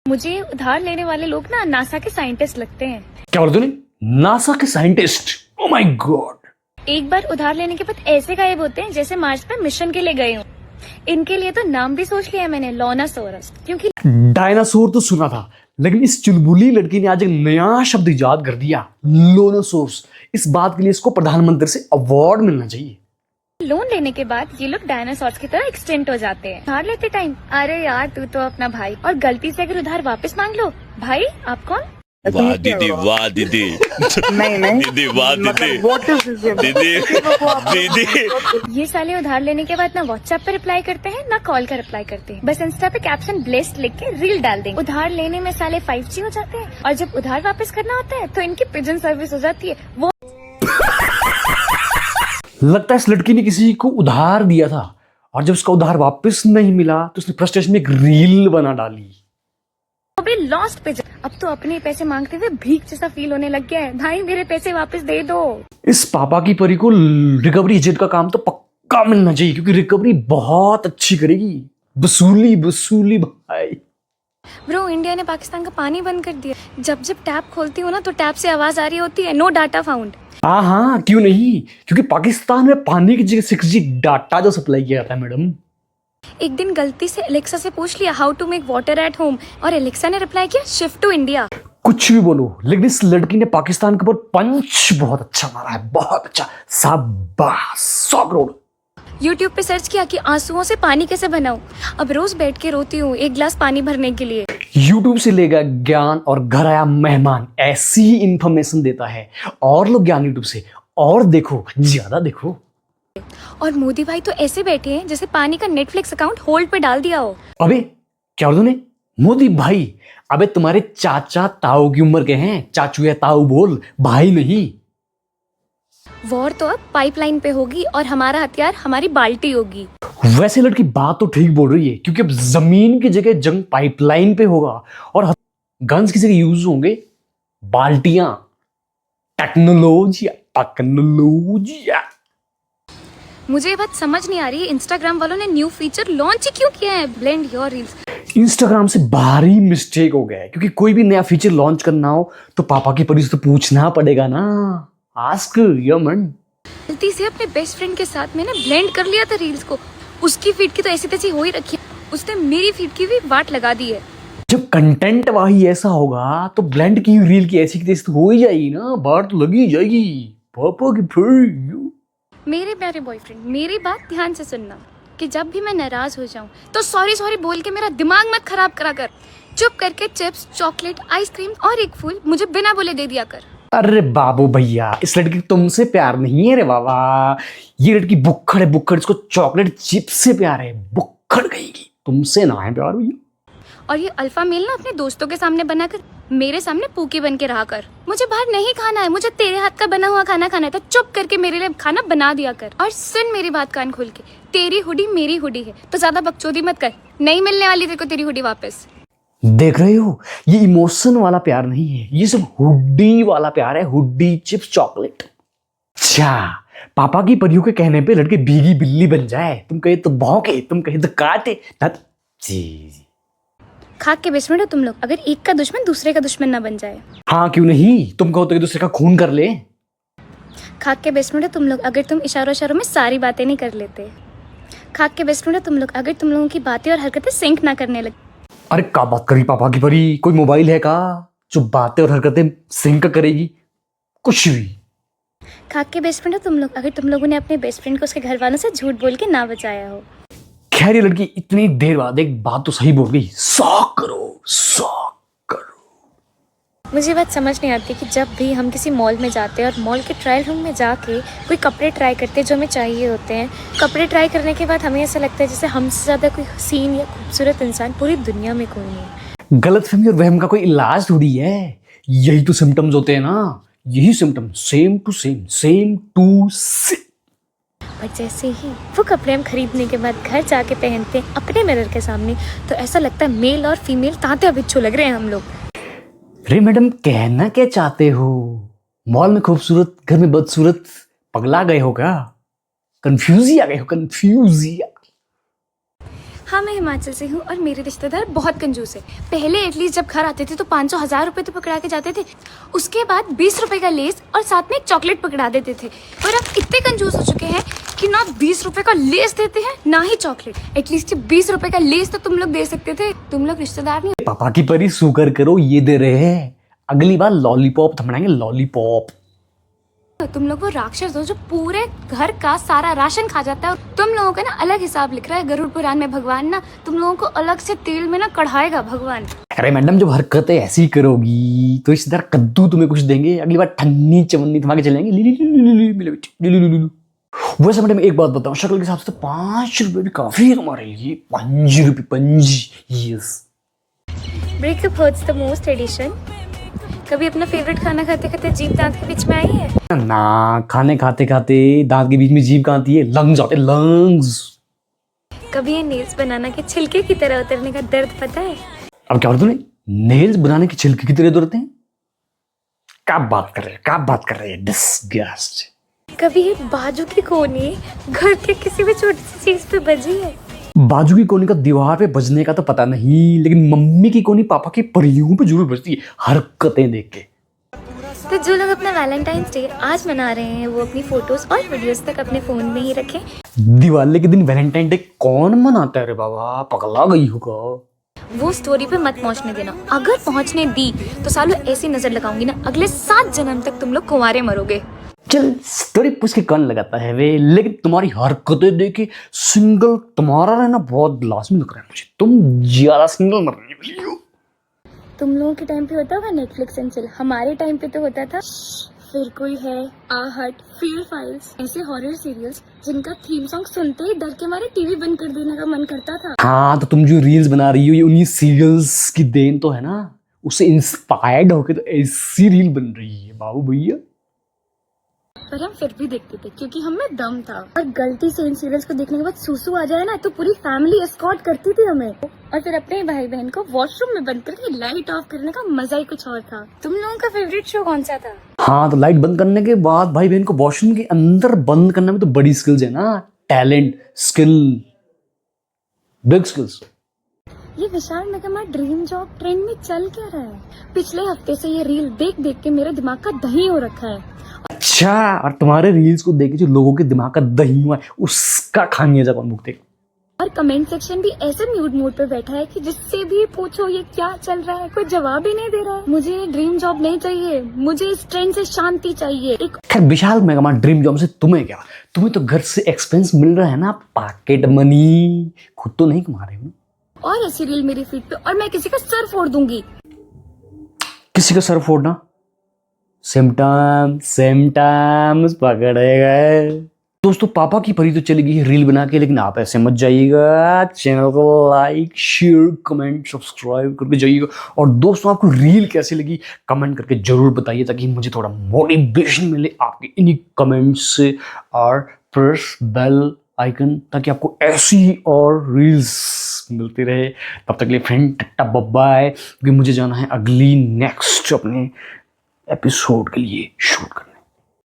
मुझे उधार लेने वाले लोग ना नासा के साइंटिस्ट लगते हैं। क्या बोल तूने? नासा के साइंटिस्ट? Oh my God. एक बार उधार लेने के बाद ऐसे गायब होते हैं जैसे मार्स पे मिशन के लिए गए हूँ। इनके लिए तो नाम भी सोच लिया मैंने, लोनासोरस, क्योंकि डायनासोर तो सुना था, लेकिन इस चुलबुली लड़की ने आज एक नया शब्द इजाद कर दिया, लोनोसोर्स। इस बात के लिए इसको प्रधानमंत्री से अवार्ड मिलना चाहिए। लोन लेने के बाद ये लोग डायनासोर्स की तरह एक्सटेंट हो जाते हैं। उधार लेते टाइम, अरे यार तू तो अपना भाई, और गलती से अगर उधार वापस मांग लो, भाई आप कौन? वाह दीदी, वाह दीदी। नहीं दीदी वाह दीदी, व्हाट इज दिस? दीदी दीदी। ये साले उधार लेने के बाद ना व्हाट्सएप पे रिप्लाई करते हैं ना कॉल का रिप्लाई करते हैं, बस इंस्टा पे कैप्शन ब्लेस्ड लिख के रील डाल देंगे। उधार लेने में साले 5G हो जाते हैं, और जब उधार वापस करना होता है तो इनकी पिजन सर्विस हो जाती है। वो लगता है इस लड़की ने किसी को उधार दिया था, और जब उसका उधार वापस नहीं मिला तो उसने फ्रस्ट्रेशन में एक रील बना डाली। भी लॉस्ट पिजन। अब तो अपने पैसे मांगते हुए भीख जैसा फील होने लग गया है। भाई मेरे पैसे वापस दे दो। इस पापा की परी को रिकवरी एजेंट का काम तो पक्का मिलना चाहिए, क्योंकि रिकवरी बहुत अच्छी करेगी। वसूली वसूली भाई। ब्रो, इंडिया ने पाकिस्तान का पानी बंद कर दिया। जब जब टैप खोलती हूँ ना तो टैप से आवाज आ रही होती है, नो डाटा फाउंड। हाँ, क्यों नहीं, क्योंकि पाकिस्तान में पानी की जगह 6G डाटा जो सप्लाई किया जाता है मैडम। एक दिन गलती से एलेक्सा से पूछ लिया how to make water at home, और एलेक्सा ने रिप्लाई किया शिफ्ट टू इंडिया। कुछ भी बोलो, लेकिन इस लड़की ने पाकिस्तान के ऊपर पंच बहुत अच्छा मारा है, बहुत अच्छा। शाबाश, 100 करोड़। यूट्यूब पे सर्च किया कि आंसुओं से पानी कैसे बनाऊं। अब रोज बैठ के रोती हूँ एक गिलास पानी भरने के लिए। यूट्यूब से लेगा ज्ञान और घर आया मेहमान, ऐसी ही इंफॉर्मेशन देता है। और लोग ज्ञान यूट्यूब से, और देखो, ज्यादा देखो। और मोदी भाई तो ऐसे बैठे हैं जैसे पानी का नेटफ्लिक्स अकाउंट होल्ड पे डाल दिया हो। अबे क्या बोल तूने? मोदी भाई? अबे तुम्हारे चाचा ताऊ की उम्र के हैं, चाचू या ताऊ बोल, भाई नहीं। वॉर तो अब पाइपलाइन पे होगी और हमारा हथियार हमारी बाल्टी होगी। वैसे लड़की बात तो ठीक बोल रही है, क्योंकि अब जमीन की जगह जंग पाइपलाइन पे होगा, और गन्स की जगह यूज होंगे बाल्टियां। Technology technology. मुझे ये बात समझ नहीं आ रही है, इंस्टाग्राम वालों ने न्यू फीचर लॉन्च ही क्यों किया है, ब्लेंड योर रील्स। इंस्टाग्राम से भारी मिस्टेक हो गया है, क्योंकि कोई भी नया फीचर लॉन्च करना हो तो पापा की परी से तो पूछना पड़ेगा ना। आस्क योर मन। गलती से अपने बेस्ट फ्रेंड के साथ मैंने ब्लेंड कर लिया था रील्स को। उसकी फीड की तो ऐसी तैसी हो ही रखी है, उसने मेरी फीड की भी वाट लगा दी है। जब कंटेंट वही ऐसा होगा तो ब्लेंड की हुई रील की ऐसी की तैसी तो हो ही जाएगी ना, बात तो लगी जाएगी पापा की परी। मेरे प्यारे बॉयफ्रेंड, मेरी बात ध्यान से सुनना कि जब भी मैं नाराज हो जाऊं तो सॉरी सॉरी बोल के मेरा दिमाग मत खराब करा कर। चुप करके चिप्स, चॉकलेट, आइसक्रीम और एक फूल मुझे बिना बोले दे दिया कर। अरे बाबू भैया, इस लड़की को तुमसे प्यार नहीं है रे बाबा। ये लड़की बुक्खड़ है, बुक्खड़। इसको चॉकलेट चिप्स से प्यार है, बुक्खड़ कहेगी। तुमसे ना है प्यार भैया। और ये अल्फा मेल ना अपने दोस्तों के सामने बनाकर मेरे सामने पूकी बन के रहा कर। मुझे बाहर नहीं खाना है, मुझे तेरे हाथ का बना हुआ खाना खाना है, तो चुप करके मेरे लिए खाना बना दिया कर। और सुन मेरी बात कान खोल के, तेरी हुडी मेरी हुडी है, तो ज्यादा बकचोदी मत कर। नहीं मिलने वाली तेरे को तेरी हुडी वापस। देख रहे हो, ये इमोशन वाला प्यार नहीं है, ये सब हुड्डी वाला प्यार है। Hoodie, chips, chocolate. अच्छा, पापा की परियों के कहने पे लड़के भीगी बिल्ली बन जाए। तुम कहे तो भौंके, तुम कहे तो काटे। जी खाक के बेसमेंट हो तुम लोग, अगर एक का दुश्मन दूसरे का दुश्मन ना बन जाए। हाँ, क्यों नहीं, तुम कहो तो एक दूसरे का खून कर ले। खाक के बेसमेंट हो तुम लोग, अगर तुम इशारों इशारों में सारी बातें नहीं कर लेते। खाक के बेसमेंट हो तुम लोग, अगर तुम लोगों की बातें और हरकतें सिंक ना करने लगे। अरे क्या बात करी पापा की परी, कोई मोबाइल है का जो बातें और हरकतें सिंक करेगी? कुछ भी। खाक के बेस्ट फ्रेंड हो तुम लोग, अगर तुम लोगों ने अपने बेस्ट फ्रेंड को उसके घर वालों से झूठ बोल के ना बचाया हो। खैर, ये लड़की इतनी देर बाद एक बात तो सही बोल गई। 100 करो, 100 करो। मुझे बात समझ नहीं आती कि जब भी हम किसी मॉल में जाते हैं और मॉल के ट्रायल रूम में जाके कोई कपड़े ट्राई करते हैं जो हमें चाहिए होते हैं, कपड़े ट्राई करने के बाद हमें ऐसा लगता है जैसे हमसे ज़्यादा कोई हसीन या खूबसूरत इंसान पूरी दुनिया में कोई नहीं है। गलतफहमी और वहम का कोई इलाज थोड़ी है, यही तो सिम्टम्स होते हैं ना, यही symptom, same to same, same to same. पर जैसे ही वो कपड़े हम खरीदने के बाद घर जाके पहनते हैं अपने मिरर के सामने, तो ऐसा लगता है मेल और फीमेल तांते बिच्छू लग रहे हैं हम लोग। रे मैडम, कहना क्या चाहते हो? मॉल में खूबसूरत, घर में बदसूरत। पगला गए हो क्या? कंफ्यूजिया गए हो, कंफ्यूजिया। हाँ, मैं हिमाचल से हूँ और मेरे रिश्तेदार बहुत कंजूस है। पहले एटलीस्ट जब घर आते थे तो 500-1000 रुपए तो पकड़ा के जाते थे। उसके बाद 20 रुपए का लेस और साथ में एक चॉकलेट पकड़ा देते थे। पर अब इतने कंजूस हो चुके हैं कि ना 20 रुपए का लेस देते हैं ना ही चॉकलेट। एटलीस्ट 20 रुपए का लेस तो तुम लोग दे सकते थे। तुम लोग रिश्तेदार नहीं। पापा की परी शुक्र करो ये दे रहे हैं, अगली बार लॉलीपॉप थमड़ाएंगे, लॉलीपॉप। तुम लोग वो राक्षस हो जो पूरे घर का सारा राशन खा जाता है। और तुम लोगों का ना अलग हिसाब लिख रहा है गरुड़ पुराण में। भगवान ना तुम लोगों को अलग से तेल में ना कढ़ाएगा भगवान। अरे मैडम, जब हरकतें ऐसी करोगी तो इस तरह कद्दू तुम्हें कुछ देंगे, अगली बार ठन्नी चवन्नी थमा के चलेंगे। वैसे मैडम एक बात बताऊं, शक्ल के हिसाब से तो 5 रुपए भी काफी है हमारे लिए। 5 रुपए, 5। Yes. Breakup hurts the most edition. कभी अपना फेवरेट खाना खाते खाते जीभ दांत के बीच में आई है? ना, खाने खाते खाते दांत के बीच में जीभ कहाँ आती है? लंग्स आते, लंग्स। कभी ये नेल्स बनाना के छिलके की तरह उतरने का दर्द पता है? अब क्या तूने नेल्स बनाने के छिलके की तरह उतरते हैं? क्या बात कर रहे हैं, क्या बात कर रहे हैं? डिस्गस्ट। कभी ये बाजू की कोनी घर के किसी भी छोटी सी चीज पे बजी है? बाजू की कोनी का दीवार पे बजने का तो पता नहीं, लेकिन मम्मी की कोनी पापा की परियों पे जरूर बजती है, हरकतें देख के। तो जो लोग अपना वैलेंटाइंस डे आज मना रहे हैं वो अपनी फोटोज और वीडियोस तक अपने फोन में ही रखें। दिवाली के दिन वैलेंटाइन डे कौन मनाता है रे बाबा, पगला गई होगा। वो स्टोरी पे मत पहुंचने देना। अगर पहुंचने दी तो सालों ऐसी नजर लगाऊंगी ना, अगले 7 जन्म तक तुम लोग कुंवारे मरोगे। चल, स्टोरी पूछ के कौन लगाता है वे, लेकिन तुम्हारी हरकतें देखे सिंगल तुम्हारा रहना बहुत लाजमी लग रहा है मुझे। तुम ज्यादा सिंगल मरने वाली हो। तुम लोगों के टाइम पे होता होगा नेटफ्लिक्स एंड चिल, हमारे टाइम पे तो होता था फिर कोई है, आहट, फियर फाइल्स, ऐसे हॉरर सीरियल्स जिनका थीम सॉन्ग सुनते ही डर के मारे टीवी बंद कर देने का मन करता था। हाँ, तो तुम जो रील्स बना रही हो ये उन्हीं सीरियल्स की देन तो है ना, उससे इंस्पायर्ड होके तो ऐसी रील बन रही है बाबू भैया। पर हम फिर भी देखते थे क्योंकि हमें दम था। और गलती से इन सीरियल्स को देखने के बाद सुसु आ जाए ना तो पूरी फैमिली एस्कॉर्ट करती थी हमें। और फिर अपने भाई बहन को वॉशरूम में बंद करके लाइट ऑफ करने का मजा ही कुछ और था। तुम लोगों का फेवरेट शो कौन सा था? हाँ, तो लाइट बंद करने के बाद भाई बहन को वॉशरूम के अंदर बंद करने में तो बड़ी स्किल्स है ना, टैलेंट, स्किल, बिग स्किल्स। ये विशाल मेगामा ड्रीम जॉब ट्रेंड में चल क्या रहा है? पिछले हफ्ते से ये रील देख देख के मेरे दिमाग का दही हो रखा है। अच्छा, और तुम्हारे रील्स को देख के जो लोगों के दिमाग का दही हुआ है उसका खामियाजा कौन भुगतेगा? और कमेंट सेक्शन भी ऐसे म्यूट मोड पे बैठा है कि जिससे भी पूछो ये क्या चल रहा है कोई जवाब ही नहीं दे रहा है। मुझे ये ड्रीम जॉब नहीं चाहिए, मुझे इस ट्रेंड से शांति चाहिए। एक खैर, विशाल मेगामा ड्रीम जॉब से तुम्हें क्या, तुम्हें तो घर से एक्सपेंस मिल रहा है ना, पॉकेट मनी, खुद तो नहीं कमा रहे हो। और ऐसी रील मेरी फीड पे और मैं किसी का सर फोड़ दूंगी। किसी का सर फोड़ना सेम टाइम पकड़े गए। दोस्तों, पापा की परी तो चली गई है रील बना के, लेकिन आप ऐसे मत जाइएगा। चैनल को लाइक, शेयर, कमेंट, सब्सक्राइब करके जाइएगा। और दोस्तों, आपको रील कैसी लगी कमेंट करके जरूर बताइए, ताकि मुझे थोड़ा मोटिवेशन मिले आपके इन्हीं कमेंट्स से। और प्रेस बेल आइकन ताकि आपको ऐसी और रील्स मिलती रहे। तब तक के लिए फ्रेंड टाटा बाय, क्योंकि मुझे जाना है अगली नेक्स्ट अपने एपिसोड के लिए शूट करने।